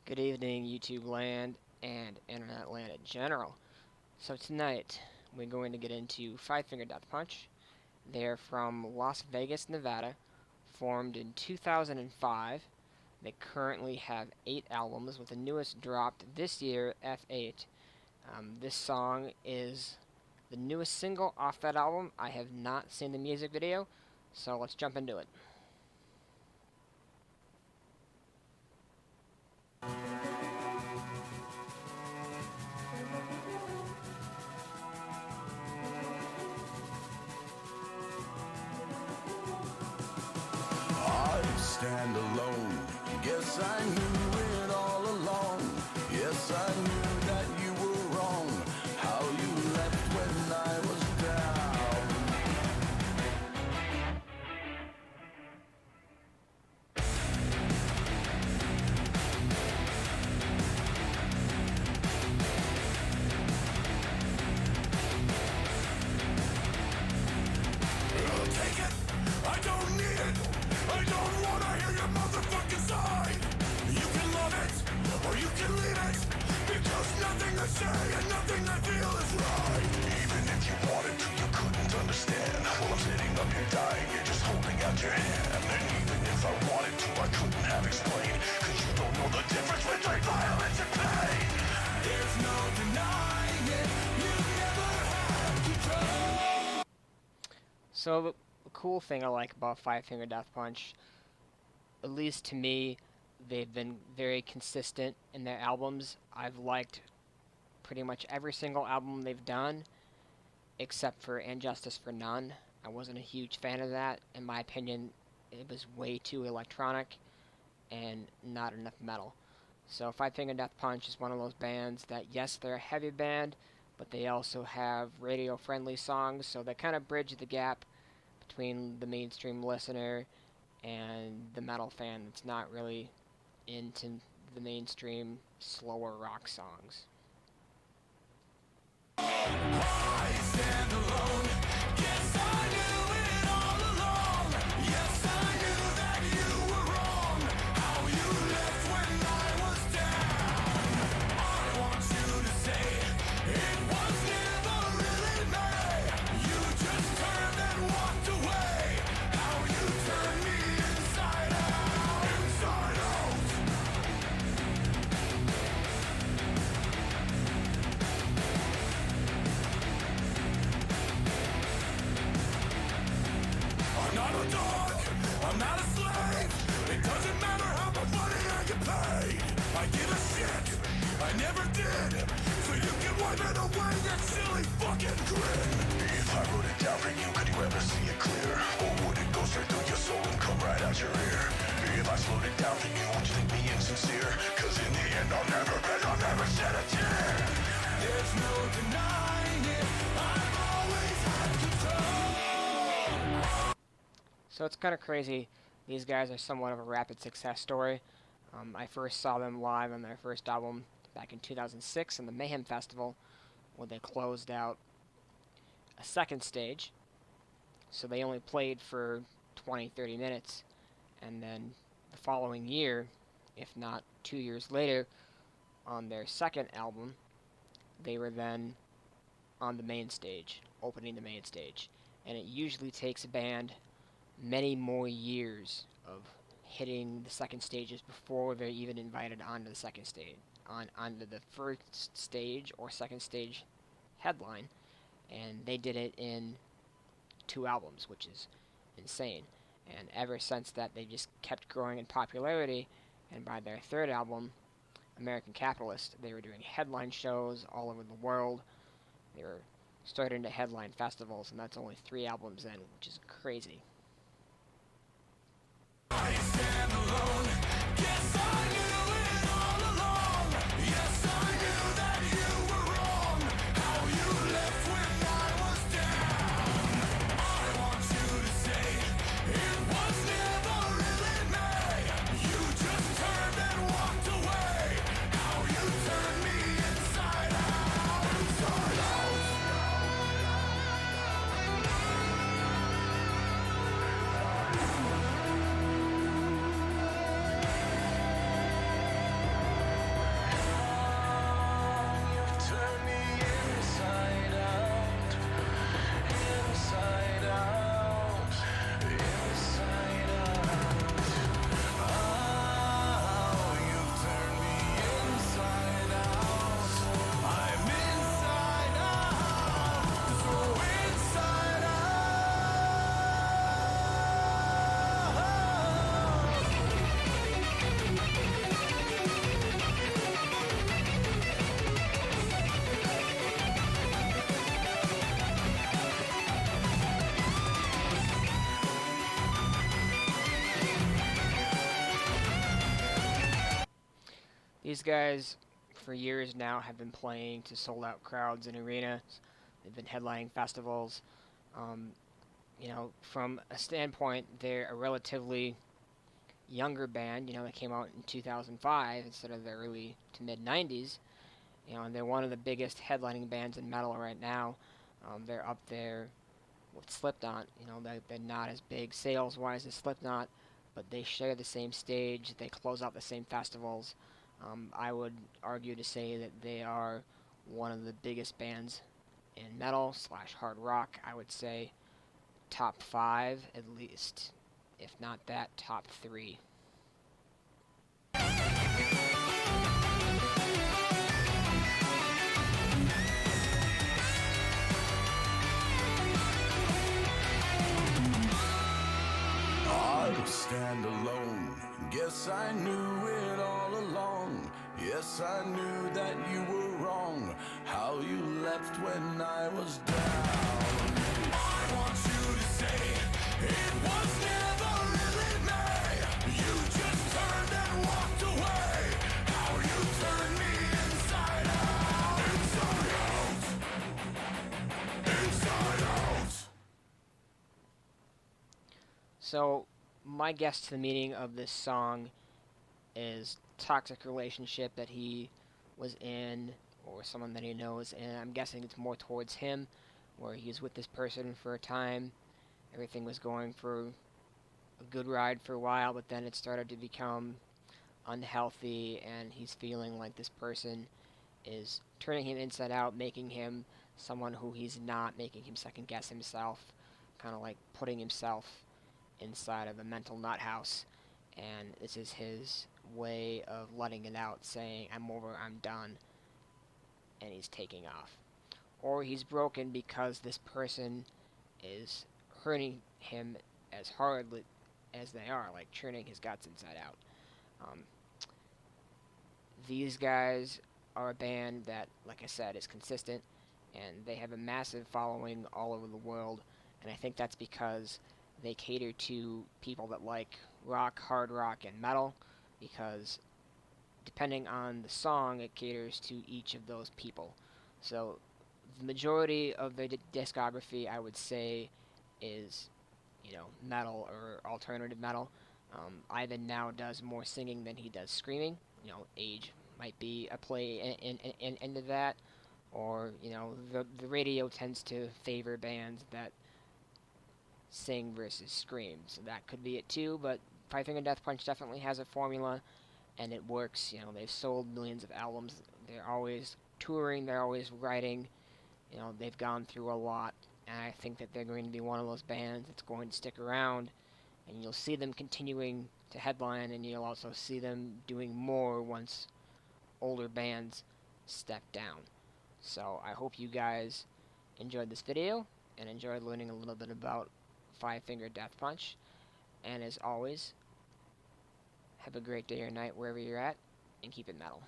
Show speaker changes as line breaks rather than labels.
Good evening, YouTube land and internet land in general. So tonight we're going to get into Five Finger Death Punch. They're from Las Vegas, Nevada, formed in 2005. They currently have 8 albums, with the newest dropped this year, F8. This song is the newest single off that album. I have not seen the music video, so let's jump into it.
I stand alone. Guess I knew it all along. Yes, I knew that you were wrong. How you left when I was down. Take it. I don't need it. I don't wanna hear your motherfucking side. You can love it, or you can leave it. Because nothing I say and nothing I feel is right. Even if you wanted to, you couldn't understand. While I'm sitting up here dying, you're just holding out your hand. And even if I wanted to, I couldn't have explained. Cause you don't know the difference between violence and pain. There's no denying it. You never have control.
So the cool thing I like about Five Finger Death Punch, at least to me, they've been very consistent in their albums. I've liked pretty much every single album they've done, except for And Justice for None. I wasn't a huge fan of that. In my opinion, it was way too electronic and not enough metal. So Five Finger Death Punch is one of those bands that, yes, they're a heavy band, but they also have radio-friendly songs, so they kind of bridge the gap between the mainstream listener and the metal fan that's not really into the mainstream slower rock songs.
I stand alone. Yes, I knew it all along. Yes, I knew that you were wrong. How you left when I was down. I want you to say it was never really me. You just turned and walked away. How you turned me inside out. Inside out. I'm not a dog, I'm not a slave. It doesn't matter how much money I get paid. I give a shit, I never did. So you can wipe it away, that silly fucking grin. If I wrote it down for you, could you ever see it clear? Or would it go straight through your soul and come right out your ear? If I slowed it down for you, would you think me insincere? Cause in the end I'll never beg, I'll never shed a tear. There's no denying it, I've always had control.
So it's kind of crazy. These guys are somewhat of a rapid success story. I first saw them live on their first album back in 2006 in the Mayhem Festival, where they closed out a second stage. So they only played for 20-30 minutes. And then the following year, if not 2 years later, on their second album, they were then on the main stage, opening the main stage. And it usually takes a band many more years of hitting the second stages before they're even invited onto the second stage, onto the first stage or second stage headline, and they did it in 2 albums, which is insane. And ever since that, they just kept growing in popularity, and by their third album, American Capitalist, they were doing headline shows all over the world. They were starting to headline festivals, and that's only 3 albums in, which is crazy.
I stand alone. Yes, I knew it all along. Yes, I knew that you were wrong. How you left when I was down. I want you to say it was never really me. You just turned and walked away. How you turned me inside out. Inside out.
These guys, for years now, have been playing to sold-out crowds in arenas. They've been headlining festivals. Um, from a standpoint, they're a relatively younger band. They came out in 2005 instead of the early to mid 90s. And they're one of the biggest headlining bands in metal right now. They're up there with Slipknot. They're not as big sales-wise as Slipknot, but they share the same stage. They close out the same festivals. I would argue to say that they are one of the biggest bands in metal slash hard rock. I would say top 5 at least, if not that, top 3.
I stand alone. Guess I knew it all along. Yes, I knew that you were wrong. How you left when I was down. I want you to say it was never really me. You just turned and walked away. How you turned me inside out. Inside out. Inside out.
So, my guess to the meaning of this song is toxic relationship that he was in, or someone that he knows, and I'm guessing it's more towards him, where he was with this person for a time. Everything was going for a good ride for a while, but then it started to become unhealthy, and he's feeling like this person is turning him inside out, making him someone who he's not, making him second guess himself, kind of like putting himself inside of a mental nut house, and this is his way of letting it out, saying, I'm over, I'm done, and he's taking off. Or he's broken because this person is hurting him as hard as they are, like churning his guts inside out. Um, these guys are a band that, like I said, is consistent, and they have a massive following all over the world, and I think that's because they cater to people that like rock, hard rock, and metal, because depending on the song, it caters to each of those people. So the majority of their discography, I would say, is metal or alternative metal. Ivan now does more singing than he does screaming. Age might be a play into that, or the radio tends to favor bands that sing versus scream, so that could be it too. But Five Finger Death Punch definitely has a formula, and it works. They've sold millions of albums. They're always touring. They're always writing. They've gone through a lot, and I think that they're going to be one of those bands that's going to stick around, and you'll see them continuing to headline, and you'll also see them doing more once older bands step down. So I hope you guys enjoyed this video and enjoyed learning a little bit about Five Finger Death Punch. And as always, have a great day or night wherever you're at, and keep it metal.